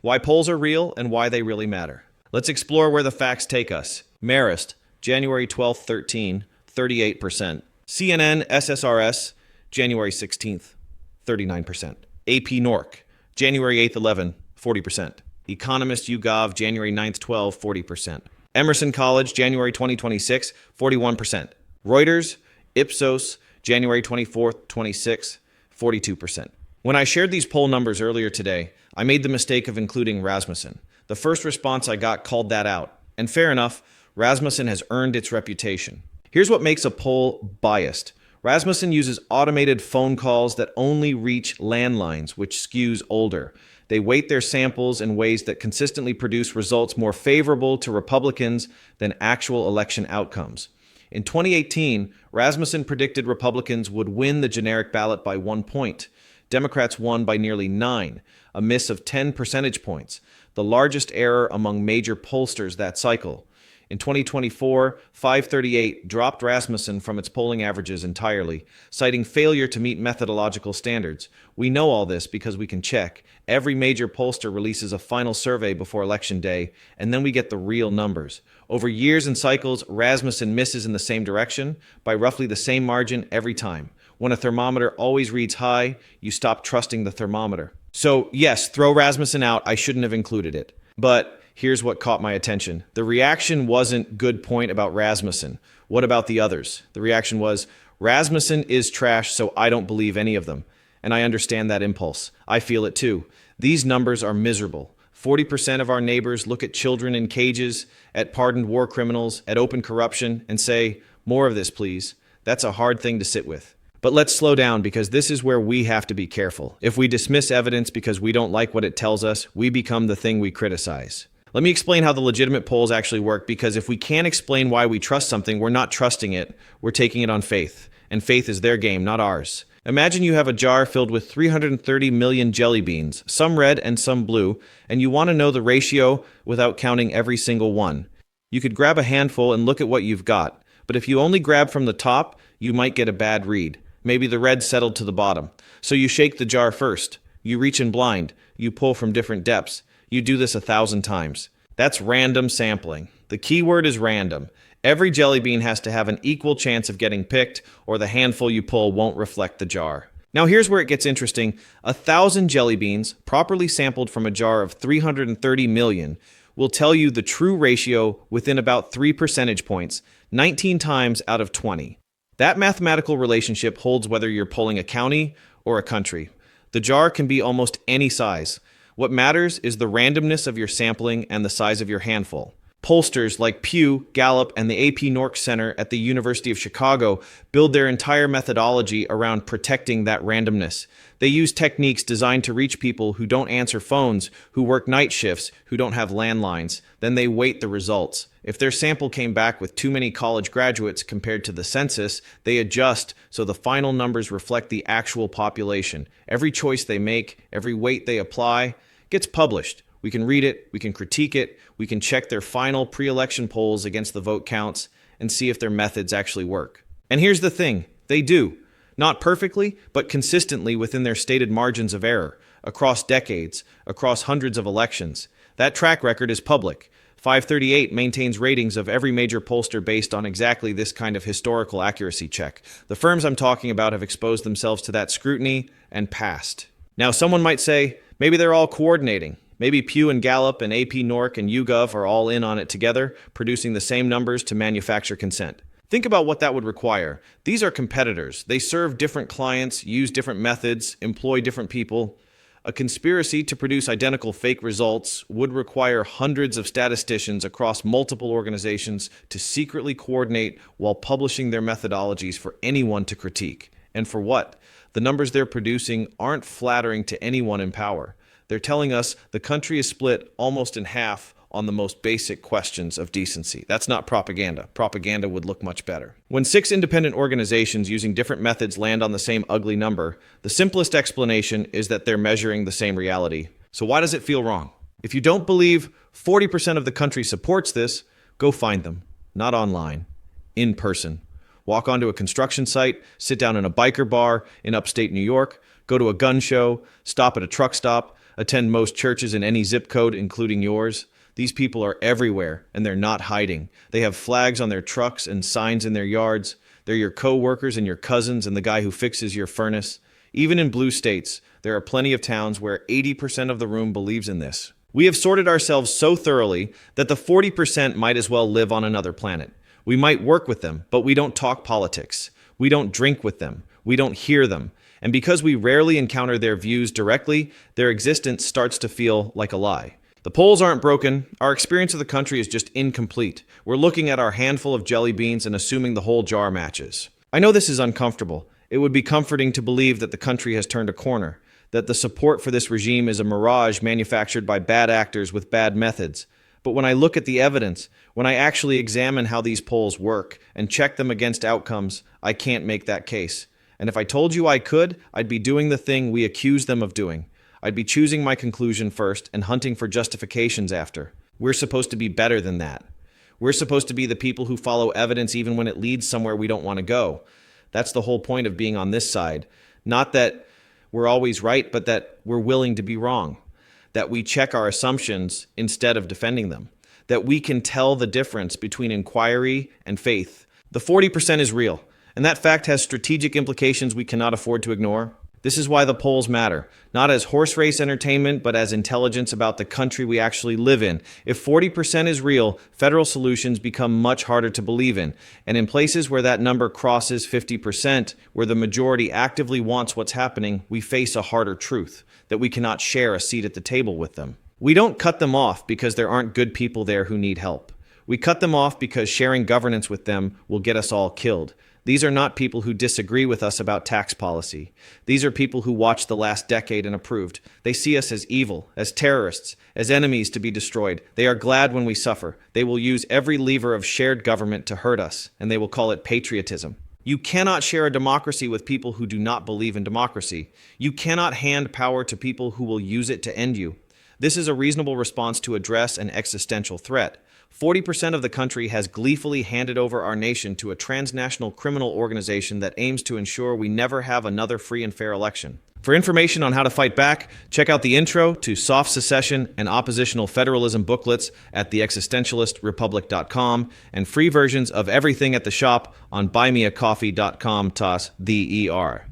Why polls are real and why they really matter. Let's explore where the facts take us. Marist, January 12th, 13, 38%. CNN SSRS, January 16th, 39%. AP Norc, January 8th, 11, 40%. Economist YouGov, January 9th, 12, 40%. Emerson College, January 2026, 41%. Reuters, Ipsos, January 24th, 26, 42%. When I shared these poll numbers earlier today, I made the mistake of including Rasmussen. The first response I got called that out. And fair enough, Rasmussen has earned its reputation. Here's what makes a poll biased. Rasmussen uses automated phone calls that only reach landlines, which skews older. They weight their samples in ways that consistently produce results more favorable to Republicans than actual election outcomes. In 2018, Rasmussen predicted Republicans would win the generic ballot by 1 point. Democrats won by nearly 9, a miss of 10 percentage points, the largest error among major pollsters that cycle. In 2024, 538 dropped Rasmussen from its polling averages entirely, citing failure to meet methodological standards. We know all this because we can check. Every major pollster releases a final survey before Election Day, and then we get the real numbers. Over years and cycles, Rasmussen misses in the same direction by roughly the same margin every time. When a thermometer always reads high, you stop trusting the thermometer. So yes, throw Rasmussen out. I shouldn't have included it. But here's what caught my attention. The reaction wasn't good point about Rasmussen. What about the others? The reaction was, Rasmussen is trash, so I don't believe any of them. And I understand that impulse. I feel it too. These numbers are miserable. 40% of our neighbors look at children in cages, at pardoned war criminals, at open corruption, and say, more of this, please. That's a hard thing to sit with. But let's slow down because this is where we have to be careful. If we dismiss evidence because we don't like what it tells us, we become the thing we criticize. Let me explain how the legitimate polls actually work, because if we can't explain why we trust something, we're not trusting it, we're taking it on faith. And faith is their game, not ours. Imagine you have a jar filled with 330 million jelly beans, some red and some blue, and you want to know the ratio without counting every single one. You could grab a handful and look at what you've got, but if you only grab from the top, you might get a bad read. Maybe the red settled to the bottom. So you shake the jar first. You reach in blind. You pull from different depths. You do this 1,000 times. That's random sampling. The key word is random. Every jelly bean has to have an equal chance of getting picked, or the handful you pull won't reflect the jar. Now here's where it gets interesting. 1,000 jelly beans, properly sampled from a jar of 330 million, will tell you the true ratio within about 3 percentage points, 19 times out of 20. That mathematical relationship holds whether you're polling a county or a country. The jar can be almost any size. What matters is the randomness of your sampling and the size of your handful. Pollsters like Pew, Gallup, and the AP Norc Center at the University of Chicago build their entire methodology around protecting that randomness. They use techniques designed to reach people who don't answer phones, who work night shifts, who don't have landlines. Then they weight the results. If their sample came back with too many college graduates compared to the census, they adjust so the final numbers reflect the actual population. Every choice they make, every weight they apply, gets published. We can read it, we can critique it, we can check their final pre-election polls against the vote counts and see if their methods actually work. And here's the thing, they do. Not perfectly, but consistently within their stated margins of error, across decades, across hundreds of elections. That track record is public. 538 maintains ratings of every major pollster based on exactly this kind of historical accuracy check. The firms I'm talking about have exposed themselves to that scrutiny and passed. Now, someone might say, maybe they're all coordinating. Maybe Pew and Gallup and AP Norc and YouGov are all in on it together, producing the same numbers to manufacture consent. Think about what that would require. These are competitors. They serve different clients, use different methods, employ different people. A conspiracy to produce identical fake results would require hundreds of statisticians across multiple organizations to secretly coordinate while publishing their methodologies for anyone to critique. And for what? The numbers they're producing aren't flattering to anyone in power. They're telling us the country is split almost in half on the most basic questions of decency. That's not propaganda. Propaganda would look much better. When 6 independent organizations using different methods land on the same ugly number, the simplest explanation is that they're measuring the same reality. So why does it feel wrong? If you don't believe 40% of the country supports this, go find them. Not online. In person. Walk onto a construction site, sit down in a biker bar in upstate New York, go to a gun show, stop at a truck stop. attend most churches in any zip code, including yours. These people are everywhere, and they're not hiding. They have flags on their trucks and signs in their yards. They're your co-workers and your cousins and the guy who fixes your furnace. Even in blue states, there are plenty of towns where 80% of the room believes in this. We have sorted ourselves so thoroughly that the 40% might as well live on another planet. We might work with them, but we don't talk politics. We don't drink with them. We don't hear them. And because we rarely encounter their views directly, their existence starts to feel like a lie. The polls aren't broken. Our experience of the country is just incomplete. We're looking at our handful of jelly beans and assuming the whole jar matches. I know this is uncomfortable. It would be comforting to believe that the country has turned a corner, that the support for this regime is a mirage manufactured by bad actors with bad methods. But when I look at the evidence, when I actually examine how these polls work and check them against outcomes, I can't make that case. And if I told you I could, I'd be doing the thing we accuse them of doing. I'd be choosing my conclusion first and hunting for justifications after. We're supposed to be better than that. We're supposed to be the people who follow evidence even when it leads somewhere we don't want to go. That's the whole point of being on this side. Not that we're always right, but that we're willing to be wrong. That we check our assumptions instead of defending them. That we can tell the difference between inquiry and faith. The 40% is real, and that fact has strategic implications we cannot afford to ignore. This is why the polls matter, not as horse race entertainment, but as intelligence about the country we actually live in. If 40% is real, federal solutions become much harder to believe in. And in places where that number crosses 50%, where the majority actively wants what's happening, we face a harder truth, that we cannot share a seat at the table with them. We don't cut them off because there aren't good people there who need help. We cut them off because sharing governance with them will get us all killed. These are not people who disagree with us about tax policy. These are people who watched the last decade and approved. They see us as evil, as terrorists, as enemies to be destroyed. They are glad when we suffer. They will use every lever of shared government to hurt us, and they will call it patriotism. You cannot share a democracy with people who do not believe in democracy. You cannot hand power to people who will use it to end you. This is a reasonable response to address an existential threat. 40% of the country has gleefully handed over our nation to a transnational criminal organization that aims to ensure we never have another free and fair election. For information on how to fight back, check out the intro to Soft Secession and Oppositional Federalism booklets at theexistentialistrepublic.com and free versions of everything at the shop on buymeacoffee.com/THEER.